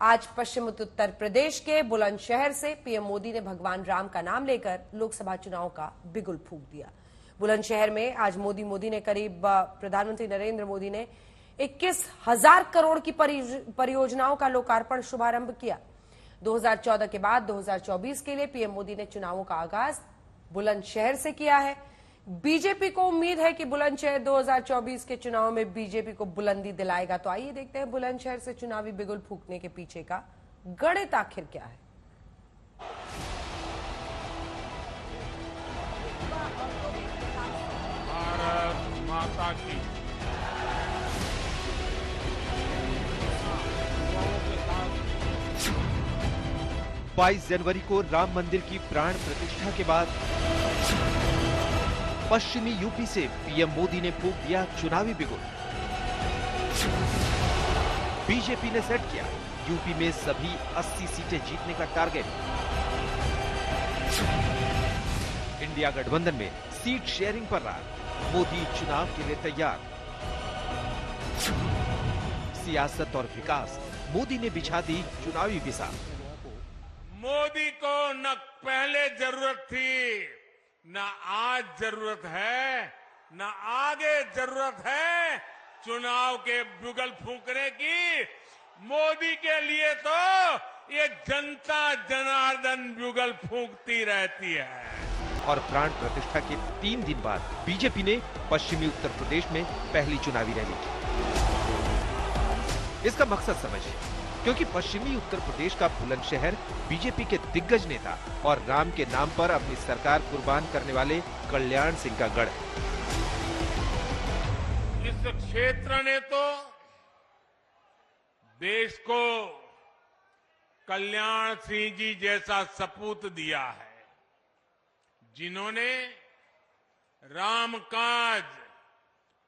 आज पश्चिम उत्तर प्रदेश के बुलंदशहर से पीएम मोदी ने भगवान राम का नाम लेकर लोकसभा चुनाव का बिगुल फूंक दिया। बुलंदशहर में आज मोदी ने करीब प्रधानमंत्री नरेंद्र मोदी ने 21,000 करोड़ की परियोजनाओं का लोकार्पण शुभारंभ किया। 2014 के बाद 2024 के लिए पीएम मोदी ने चुनावों का आगाज बुलंदशहर से किया है। बीजेपी को उम्मीद है कि बुलंदशहर 2024 के चुनाव में बीजेपी को बुलंदी दिलाएगा। तो आइए देखते हैं बुलंदशहर से चुनावी बिगुल फूंकने के पीछे का गणित आखिर क्या है। भारत माता की 22 जनवरी को राम मंदिर की प्राण प्रतिष्ठा के बाद पश्चिमी यूपी से पीएम मोदी ने फूंक दिया चुनावी बिगुल। बीजेपी ने सेट किया यूपी में सभी 80 सीटें जीतने का टारगेट। इंडिया गठबंधन में सीट शेयरिंग पर रहा, मोदी चुनाव के लिए तैयार। सियासत और विकास, मोदी ने बिछा दी चुनावी बिसात। मोदी को न पहले जरूरत थी, न आज जरूरत है, न आगे जरूरत है चुनाव के बिगुल फूंकने की। मोदी के लिए तो ये जनता जनार्दन बिगुल फूंकती रहती है। और प्राण प्रतिष्ठा के 3 दिन बाद बीजेपी ने पश्चिमी उत्तर प्रदेश में पहली चुनावी रैली की। इसका मकसद समझिए, क्योंकि पश्चिमी उत्तर प्रदेश का बुलंदशहर बीजेपी के दिग्गज नेता और राम के नाम पर अपनी सरकार कुर्बान करने वाले कल्याण सिंह का गढ़ है। इस क्षेत्र ने तो देश को कल्याण सिंह जी जैसा सपूत दिया है, जिन्होंने राम काज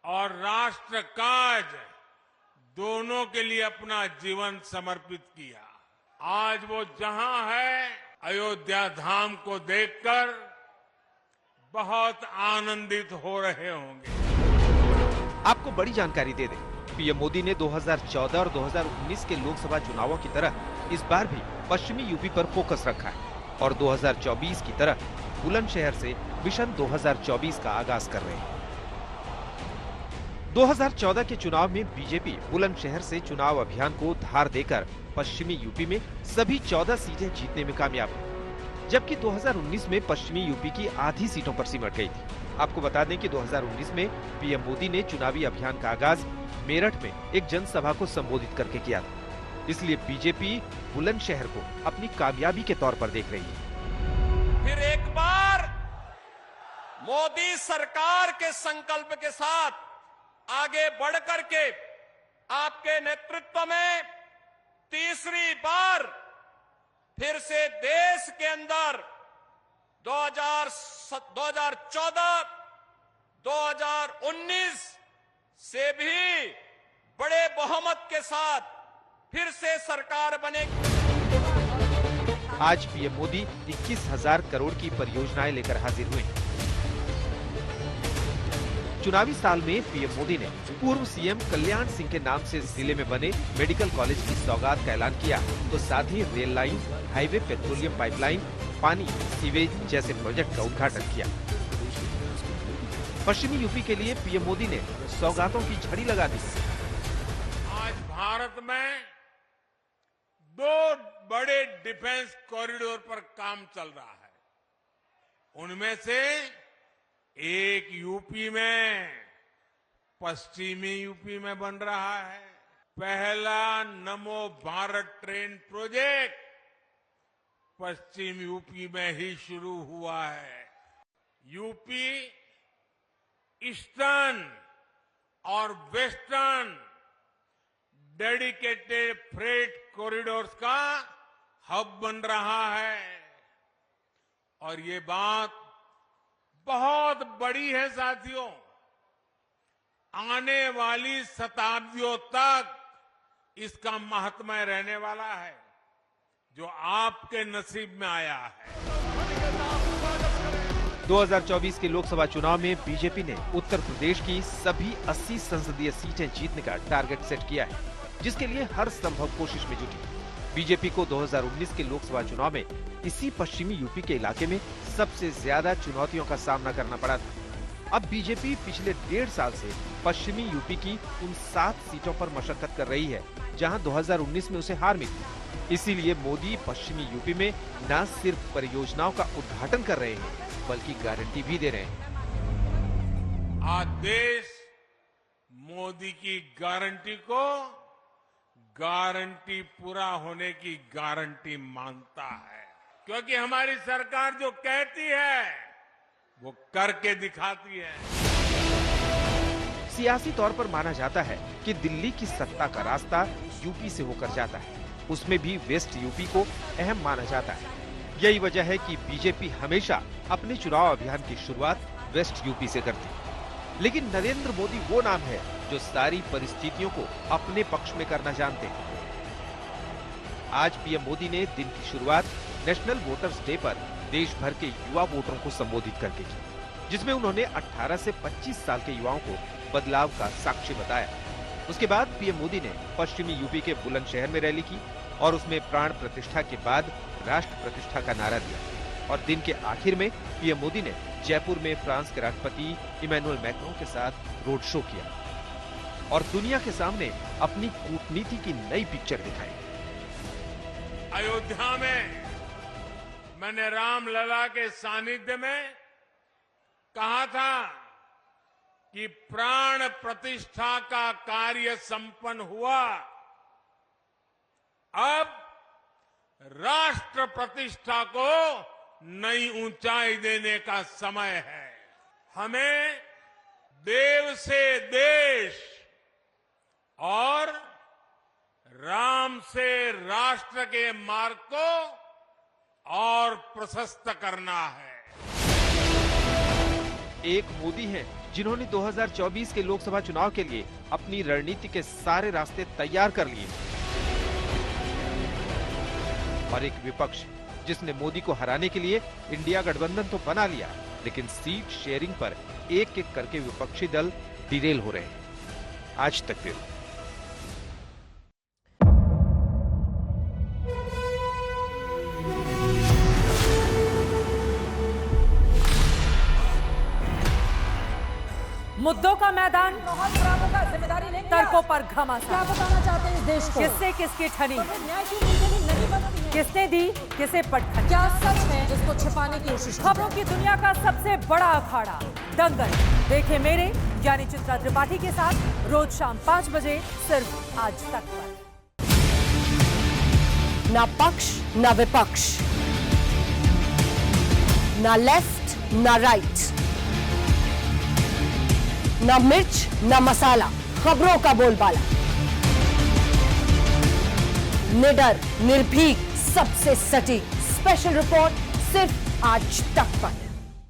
और राष्ट्र काज दोनों के लिए अपना जीवन समर्पित किया। आज वो जहां है, अयोध्या धाम को देखकर बहुत आनंदित हो रहे होंगे। आपको बड़ी जानकारी दे दें, पीएम मोदी ने 2014 और 2019 के लोकसभा चुनावों की तरह इस बार भी पश्चिमी यूपी पर फोकस रखा है और 2024 की तरह बुलंदशहर से मिशन 2024 का आगाज कर रहे हैं। 2014 के चुनाव में बीजेपी बुलंदशहर से चुनाव अभियान को धार देकर पश्चिमी यूपी में सभी 14 सीटें जीतने में कामयाब हुई, जबकि 2019 में पश्चिमी यूपी की आधी सीटों पर सिमट गई थी। आपको बता दें कि 2019 में पीएम मोदी ने चुनावी अभियान का आगाज मेरठ में एक जनसभा को संबोधित करके किया था। इसलिए बीजेपी बुलंदशहर को अपनी कामयाबी के तौर पर देख रही है। फिर एक बार मोदी सरकार के संकल्प के साथ आगे बढ़ करके आपके नेतृत्व में तीसरी बार फिर से देश के अंदर 2014, 2019 से भी बड़े बहुमत के साथ फिर से सरकार बनेगी। आज पीएम मोदी 21,000 करोड़ की परियोजनाएं लेकर हाजिर हुए। चुनावी साल में पीएम मोदी ने पूर्व सीएम कल्याण सिंह के नाम से जिले में बने मेडिकल कॉलेज की सौगात का ऐलान किया, तो साथ ही rail line, highway, petroleum pipeline, पानी, सीवेज जैसे प्रोजेक्ट का उद्घाटन किया। पश्चिमी यूपी के लिए पीएम मोदी ने सौगातों की झड़ी लगा दी। आज भारत में 2 बड़े डिफेंस कॉरिडोर पर काम चल रहा है। उनमें से एक यूपी में, पश्चिमी यूपी में बन रहा है। पहला नमो भारत ट्रेन प्रोजेक्ट पश्चिम यूपी में ही शुरू हुआ है। यूपी ईस्टर्न और वेस्टर्न डेडिकेटेड फ्रेट कॉरिडोर्स का हब बन रहा है और ये बात बहुत बड़ी है साथियों। आने वाली शताब्दियों तक इसका महात्म्य रहने वाला है, जो आपके नसीब में आया है। 2024 के लोकसभा चुनाव में बीजेपी ने उत्तर प्रदेश की सभी 80 संसदीय सीटें जीतने का टारगेट सेट किया है, जिसके लिए हर संभव कोशिश में जुटी। बीजेपी को 2019 के लोकसभा चुनाव में इसी पश्चिमी यूपी के इलाके में सबसे ज्यादा चुनौतियों का सामना करना पड़ा था। अब बीजेपी पिछले 1.5 साल से पश्चिमी यूपी की उन 7 सीटों पर मशक्कत कर रही है जहां 2019 में उसे हार मिली। इसीलिए मोदी पश्चिमी यूपी में न सिर्फ परियोजनाओं का उद्घाटन कर रहे हैं बल्कि गारंटी भी दे रहे हैं। आज देश मोदी की गारंटी को गारंटी पूरा होने की गारंटी मानता है, क्योंकि हमारी सरकार जो कहती है वो करके दिखाती है। सियासी तौर पर माना जाता है कि दिल्ली की सत्ता का रास्ता यूपी से होकर जाता है, उसमें भी वेस्ट यूपी को अहम माना जाता है। यही वजह है कि बीजेपी हमेशा अपने चुनाव अभियान की शुरुआत वेस्ट यूपी से करती है। लेकिन नरेंद्र मोदी वो नाम है जो सारी परिस्थितियों को अपने पक्ष में करना जानते हैं। आज पीएम मोदी ने दिन की शुरुआत नेशनल वोटर्स डे पर देश भर के युवा वोटरों को संबोधित करके की, जिसमें उन्होंने 18 से 25 साल के युवाओं को बदलाव का साक्षी बताया। उसके बाद पीएम मोदी ने पश्चिमी यूपी के बुलंदशहर में रैली की और उसमें प्राण प्रतिष्ठा के बाद राष्ट्र प्रतिष्ठा का नारा दिया। और दिन के आखिर में पीएम मोदी ने जयपुर में फ्रांस के राष्ट्रपति इमैनुअल मैक्रों के साथ रोड शो किया और दुनिया के सामने अपनी कूटनीति की नई पिक्चर दिखाई। अयोध्या में मैंने रामलला के सानिध्य में कहा था कि प्राण प्रतिष्ठा का कार्य संपन्न हुआ, अब राष्ट्र प्रतिष्ठा को नई ऊंचाई देने का समय है। हमें देव से देश और राम से राष्ट्र के मार्ग को और प्रशस्त करना है। एक मोदी हैं जिन्होंने 2024 के लोकसभा चुनाव के लिए अपनी रणनीति के सारे रास्ते तैयार कर लिए, और एक विपक्ष जिसने मोदी को हराने के लिए इंडिया गठबंधन तो बना लिया, लेकिन सीट शेयरिंग पर एक एक करके विपक्षी दल डिरेल हो रहे हैं। आज तक ब्यूरो। मुद्दों का मैदान, बहुत खराब होगा, जिम्मेदारी लेंगे। तर्कों पर घमासान। क्या बताना चाहते हैं इस देश को? किससे किसकी ठनी, तो न्याय की नीति नहीं बनती है। किसने दी किसे पटखनी। क्या सच है जिसको छिपाने की कोशिश की खबरों की दुनिया का सबसे बड़ा अखाड़ा दंगल देखे मेरे यानी चित्रा त्रिपाठी के साथ रोज शाम 5 बजे सिर्फ आज तक पर। ना पक्ष ना विपक्ष, ना लेफ्ट ना राइट, ना मिर्च ना मसाला, खबरों का बोलबाला, निडर निर्भीक सबसे सटीक स्पेशल रिपोर्ट सिर्फ आज तक पर।